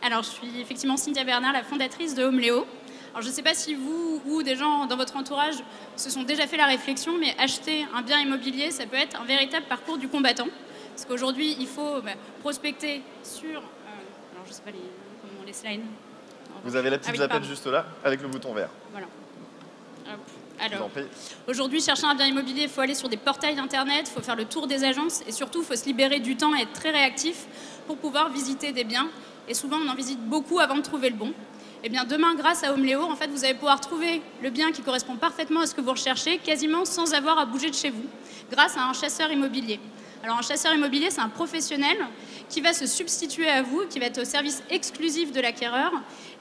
Alors, je suis effectivement Cynthia Bernard, la fondatrice de Homeléo. Alors, je ne sais pas si vous ou des gens dans votre entourage se sont déjà fait la réflexion, mais acheter un bien immobilier, ça peut être un véritable parcours du combattant. Parce qu'aujourd'hui, il faut prospecter sur... alors, je ne sais pas comment les slides. Vous avez la petite zapette juste là, avec le bouton vert. Voilà. Hop. Alors, aujourd'hui, chercher un bien immobilier, il faut aller sur des portails internet, il faut faire le tour des agences et surtout, il faut se libérer du temps et être très réactif pour pouvoir visiter des biens. Et souvent, on en visite beaucoup avant de trouver le bon. Et bien, demain, grâce à Homeléo, en fait, vous allez pouvoir trouver le bien qui correspond parfaitement à ce que vous recherchez, quasiment sans avoir à bouger de chez vous, grâce à un chasseur immobilier. Alors, un chasseur immobilier, c'est un professionnel qui va se substituer à vous, qui va être au service exclusif de l'acquéreur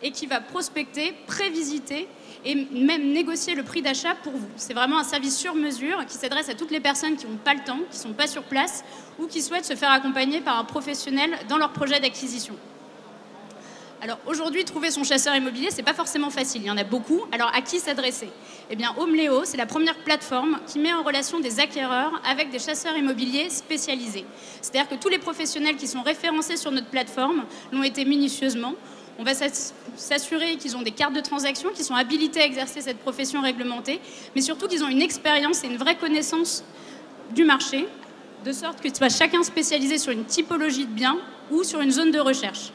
et qui va prospecter, prévisiter et même négocier le prix d'achat pour vous. C'est vraiment un service sur mesure qui s'adresse à toutes les personnes qui n'ont pas le temps, qui ne sont pas sur place ou qui souhaitent se faire accompagner par un professionnel dans leur projet d'acquisition. Alors aujourd'hui, trouver son chasseur immobilier, c'est pas forcément facile, il y en a beaucoup. Alors à qui s'adresser? Eh bien, Homeléo, c'est la première plateforme qui met en relation des acquéreurs avec des chasseurs immobiliers spécialisés. C'est-à-dire que tous les professionnels qui sont référencés sur notre plateforme l'ont été minutieusement. On va s'assurer qu'ils ont des cartes de transaction, qu'ils sont habilités à exercer cette profession réglementée, mais surtout qu'ils ont une expérience et une vraie connaissance du marché, de sorte que soit chacun spécialisé sur une typologie de bien ou sur une zone de recherche.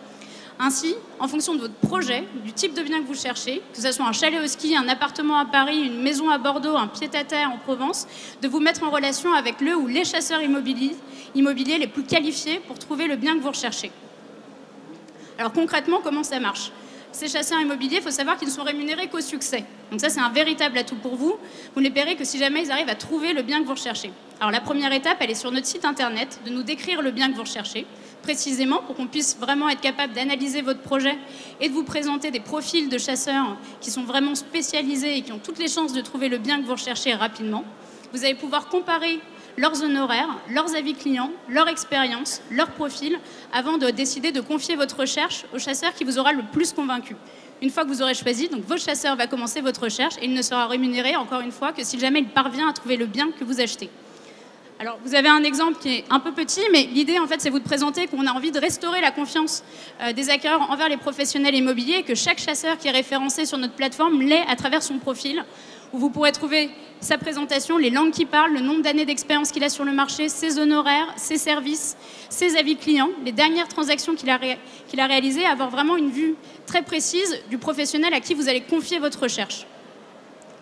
Ainsi, en fonction de votre projet, du type de bien que vous cherchez, que ce soit un chalet au ski, un appartement à Paris, une maison à Bordeaux, un pied-à-terre en Provence, de vous mettre en relation avec le ou les chasseurs immobiliers les plus qualifiés pour trouver le bien que vous recherchez. Alors concrètement, comment ça marche? Ces chasseurs immobiliers, il faut savoir qu'ils ne sont rémunérés qu'au succès. Donc ça, c'est un véritable atout pour vous. Vous ne les paierez que si jamais ils arrivent à trouver le bien que vous recherchez. Alors la première étape, elle est sur notre site internet, de nous décrire le bien que vous recherchez, précisément pour qu'on puisse vraiment être capable d'analyser votre projet et de vous présenter des profils de chasseurs qui sont vraiment spécialisés et qui ont toutes les chances de trouver le bien que vous recherchez rapidement. Vous allez pouvoir comparer leurs honoraires, leurs avis clients, leur expérience, leur profil, avant de décider de confier votre recherche au chasseur qui vous aura le plus convaincu. Une fois que vous aurez choisi, donc votre chasseur va commencer votre recherche et il ne sera rémunéré, encore une fois, que si jamais il parvient à trouver le bien que vous achetez. Alors, vous avez un exemple qui est un peu petit, mais l'idée, en fait, c'est vous de présenter qu'on a envie de restaurer la confiance des acquéreurs envers les professionnels immobiliers et que chaque chasseur qui est référencé sur notre plateforme l'est à travers son profil, où vous pourrez trouver sa présentation, les langues qu'il parle, le nombre d'années d'expérience qu'il a sur le marché, ses honoraires, ses services, ses avis clients, les dernières transactions qu'il a réalisées, avoir vraiment une vue très précise du professionnel à qui vous allez confier votre recherche.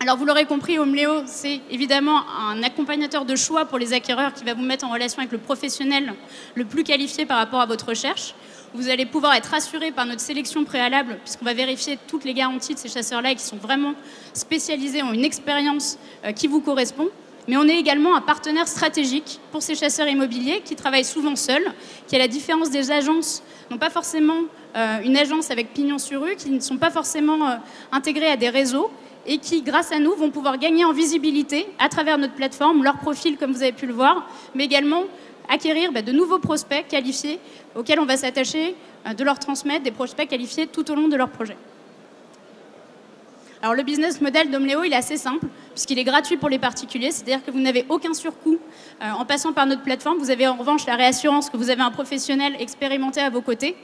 Alors vous l'aurez compris, Homeléo, c'est évidemment un accompagnateur de choix pour les acquéreurs qui va vous mettre en relation avec le professionnel le plus qualifié par rapport à votre recherche. Vous allez pouvoir être assuré par notre sélection préalable, puisqu'on va vérifier toutes les garanties de ces chasseurs-là et qui sont vraiment spécialisés, ont une expérience qui vous correspond. Mais on est également un partenaire stratégique pour ces chasseurs immobiliers qui travaillent souvent seuls, qui, à la différence des agences, n'ont pas forcément une agence avec pignon sur rue, qui ne sont pas forcément intégrés à des réseaux, et qui, grâce à nous, vont pouvoir gagner en visibilité à travers notre plateforme, leur profil, comme vous avez pu le voir, mais également acquérir de nouveaux prospects qualifiés auxquels on va s'attacher de leur transmettre des prospects qualifiés tout au long de leur projet. Alors le business model d'Homeléo, il est assez simple, puisqu'il est gratuit pour les particuliers, c'est-à-dire que vous n'avez aucun surcoût en passant par notre plateforme. Vous avez en revanche la réassurance que vous avez un professionnel expérimenté à vos côtés.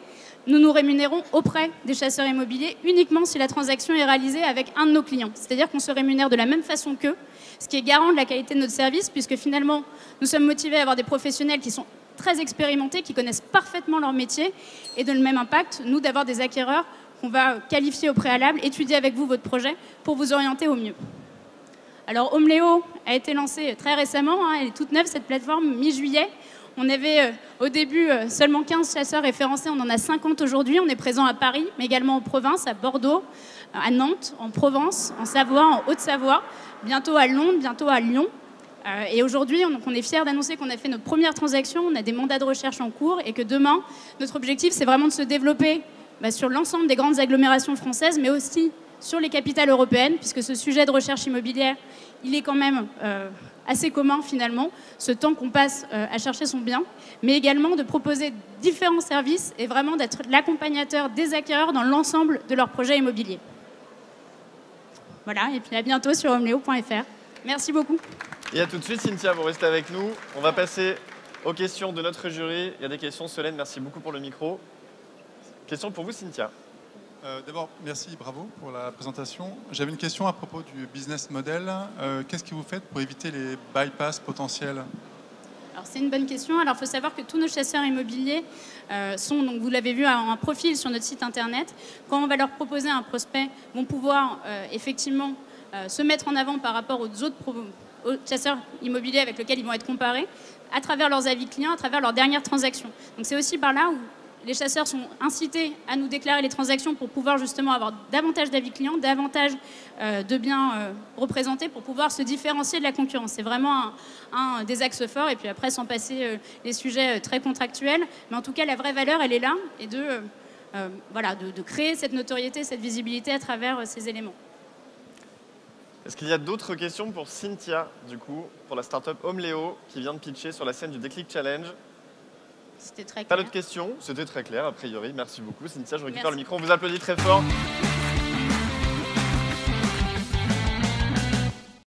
Nous nous rémunérons auprès des chasseurs immobiliers uniquement si la transaction est réalisée avec un de nos clients. C'est-à-dire qu'on se rémunère de la même façon qu'eux, ce qui est garant de la qualité de notre service, puisque finalement, nous sommes motivés à avoir des professionnels qui sont très expérimentés, qui connaissent parfaitement leur métier, et de le même impact, nous, d'avoir des acquéreurs qu'on va qualifier au préalable, étudier avec vous votre projet pour vous orienter au mieux. Alors, Homeléo a été lancé très récemment, elle est toute neuve, cette plateforme, mi-juillet. On avait au début seulement 15 chasseurs référencés, on en a 50 aujourd'hui. On est présent à Paris, mais également en province, à Bordeaux, à Nantes, en Provence, en Savoie, en Haute-Savoie, bientôt à Londres, bientôt à Lyon. Et aujourd'hui, on est fiers d'annoncer qu'on a fait notre première transaction, on a des mandats de recherche en cours et que demain, notre objectif, c'est vraiment de se développer sur l'ensemble des grandes agglomérations françaises, mais aussi sur les capitales européennes, puisque ce sujet de recherche immobilière, il est quand même assez commun finalement, ce temps qu'on passe à chercher son bien, mais également de proposer différents services et vraiment d'être l'accompagnateur des acquéreurs dans l'ensemble de leur projet immobilier. Voilà, et puis à bientôt sur homeléo.fr. Merci beaucoup. Et à tout de suite, Cynthia, vous restez avec nous. On va passer aux questions de notre jury. Il y a des questions, Solène, merci beaucoup pour le micro. Question pour vous, Cynthia. D'abord, merci, bravo pour la présentation. J'avais une question à propos du business model. Qu'est-ce que vous faites pour éviter les bypass potentiels? Alors c'est une bonne question. Alors il faut savoir que tous nos chasseurs immobiliers sont, donc vous l'avez vu, un profil sur notre site internet. Quand on va leur proposer un prospect, vont pouvoir effectivement se mettre en avant par rapport aux autres aux chasseurs immobiliers avec lesquels ils vont être comparés, à travers leurs avis clients, à travers leurs dernières transactions. Donc c'est aussi par là où les chasseurs sont incités à nous déclarer les transactions pour pouvoir justement avoir davantage d'avis clients, davantage de biens représentés pour pouvoir se différencier de la concurrence. C'est vraiment un des axes forts. Et puis après, sans passer les sujets très contractuels. Mais en tout cas, la vraie valeur, elle est là. Et de créer cette notoriété, cette visibilité à travers ces éléments. Est-ce qu'il y a d'autres questions pour Cynthia, du coup, pour la startup Homeléo, qui vient de pitcher sur la scène du Déclic Challenge? C'était très clair. Pas d'autres questions? C'était très clair, a priori. Merci beaucoup, Cynthia. Je récupère le micro. On vous applaudit très fort.